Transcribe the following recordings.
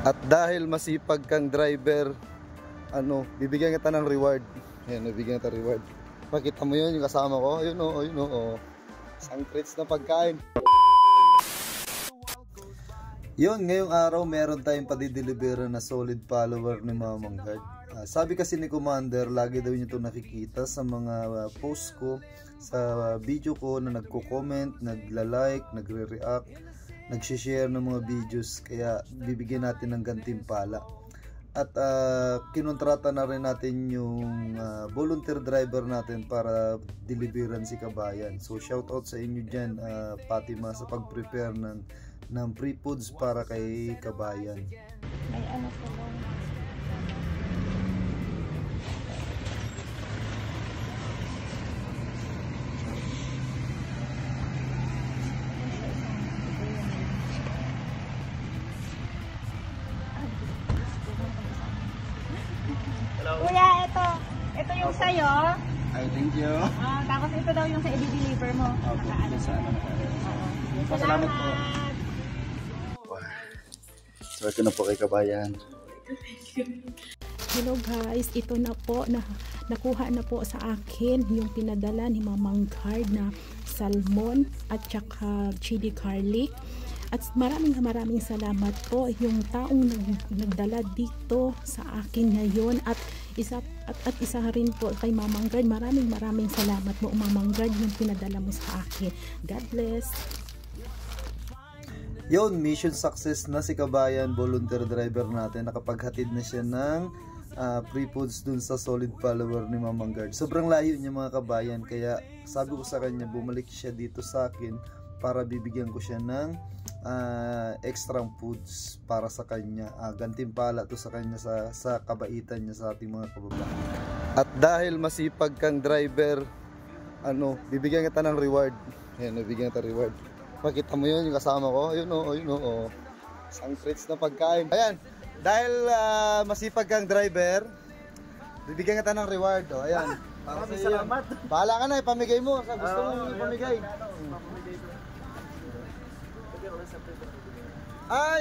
At dahil masipag kang driver, bibigyan kita ng reward. Ayan, bibigyan kita reward. Pakita mo yun, yung kasama ko. Ayun o, ayun o. Isang treats na pagkain. Yun, ngayong araw meron tayong padideliveran na solid follower ni Mamang Guard. Sabi kasi ni Commander, lagi daw niyo ito nakikita sa mga post ko, sa video ko na nagko-comment, nagla-like, nagre-react, nag-share ng mga videos. Kaya bibigyan natin ng gantimpala. At kinontrata na rin natin yung volunteer driver natin para deliveran si Kabayan. So shoutout sa inyo dyan, Fatima, sa pag-prepare ng free foods para kay Kabayan. May ano po lang. Kuya, ito yung sa'yo. Ay, thank you. Tapos ito daw yung sa i-deliver mo. Okay, Salamat po. Swerte na po kay Kabayan. Hello guys, ito na po, nakuha na po sa akin yung pinadala ni Mamang Guard na salmon at saka chili garlic. At maraming salamat po yung taong nagdala dito sa akin ngayon, at isa rin po kay Mamang Guard. Maraming salamat mo, Mamang Guard, yung pinadala mo sa akin. God bless. Yun, mission success na si Kabayan, volunteer driver natin. Nakapaghatid na siya ng free foods dun sa solid follower ni Mamang Guard. Sobrang layo niya mga kabayan, kaya sabi ko sa kanya bumalik siya dito sa akin para bibigyan ko siya ng extra foods para sa kanya. Gantimpala to sa kanya sa kabaitan niya sa ating mga kababayan. At dahil masipag kang driver, bibigyan kita ng reward. Ayan, bibigyan kita reward. Pakita mo yun, yung kasama ko. Ayun o. Isang treats na pagkain. Ayan, dahil masipag kang driver, bibigyan kita ng reward. O, ayan. Maraming salamat. Bahala ka na, ipamigay mo. Sa gusto mo ipamigay.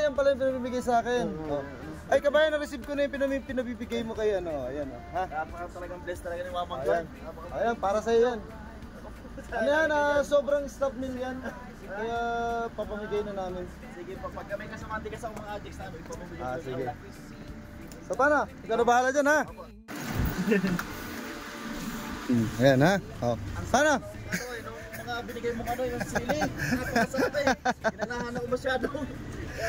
Yan pala yung pinabibigay sa akin. Ay, Kabayan, na-receive ko na yung pinabibigay mo kay Ayan o. Talagang blessed talaga ni Mamang Guard. Ayan, para sa'yo yan. Sobrang stop meal yan. Kaya papamigay na namin. Sige, pag kami kasama sa mga addicts namin, ipamimigay ko. Sige. So paano? Ikaw na bahala dyan, ha? Ayan, ha? Paano? Mga binigay mo yung sili. Napakasarap eh. Ginanahan ako masyado.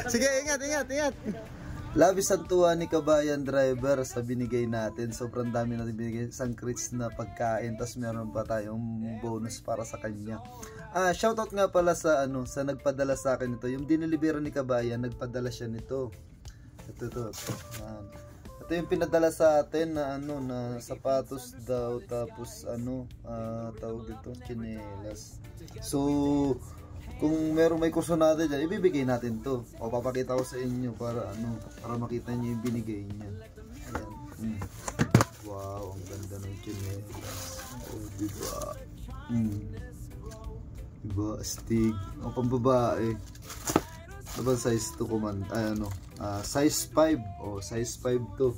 Sige, ingat. Labis ang tuwa ni Kabayan driver sa binigay natin. Sobrang dami natin binigay. Isang crates na pagkain. Tapos meron pa tayong bonus para sa kanya. Shoutout nga pala sa nagpadala sa akin ito. Yung dinilibera ni Kabayan, nagpadala siya nito. Ito. Ito yung pinadala sa atin na na sapatos daw, tapos tawag dito, tsinelas. So kung merong may kursunada dyan, ibibigay natin to. O papakita ko sa inyo para para makita niyo yung binigay niya. Ayan. Wow, ang ganda ng tsinelas. Oh, diba? Diba, astig. O pambabae. Diba size 2 command? Size 5. O, size 5 to.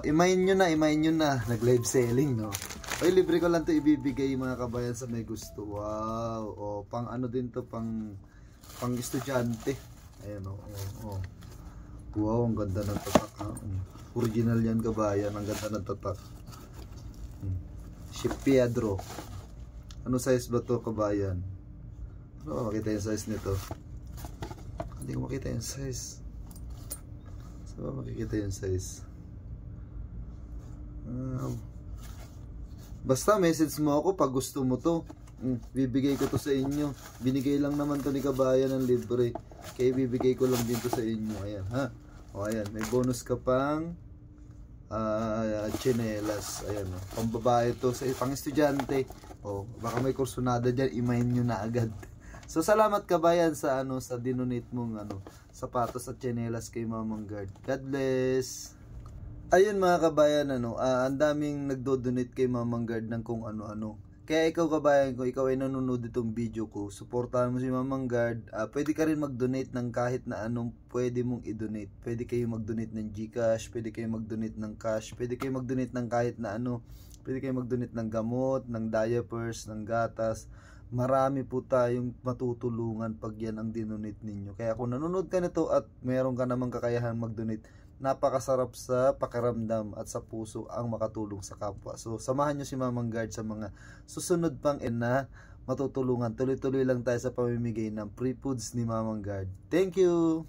Imayin nyo na. Nag-live selling, no? Ay, libre ko lang to ibibigay mga kabayan sa may gusto. Wow. O, pang din to, pang estudyante. Ayan, o. Wow, ang ganda ng tatak, ha? Original yan, kabayan. Ang ganda ng tatak. Si Pedro. Ano size ba to, kabayan? Ano makita yung size nito? Hindi ko makita yung size. Saan ba makikita yung size? Basta message mo ako pag gusto mo to. Bibigay ko to sa inyo. Binigay lang naman to ni Kabayan ng libre. Kaya bibigay ko lang din to sa inyo. Ayan, ha? O, ayan. May bonus ka pang tsinelas. Ayan, o. Pambabae to. Pang estudyante. O, baka may kursunada dyan. Imayin nyo na agad. So salamat Kabayan sa sa dinonate mong sapatos at tsinelas kay Mamang Guard. God bless. Ayun mga kabayan, ang daming nagdo-donate kay Mamang Guard ng kung ano-ano. Kaya ikaw kabayan ko, ikaw ay nanonood itong video ko, suportahan mo si Mamang Guard. Pwede ka rin mag-donate ng kahit na anong pwede mong i-donate. Pwede kayo mag-donate ng GCash, pwede kayo mag-donate ng cash, pwede kayo mag-donate ng kahit na ano. Pwede kayo mag-donate ng gamot, ng diapers, ng gatas. Marami po tayong matutulungan pag yan ang dinonate ninyo. Kaya kung nanonood ka nito at meron ka namang kakayahan mag-donate, napakasarap sa pakiramdam at sa puso ang makatulong sa kapwa. So samahan nyo si Mamang Guard sa mga susunod pang na matutulungan. Tuloy-tuloy lang tayo sa pamimigay ng free foods ni Mamang Guard. Thank you!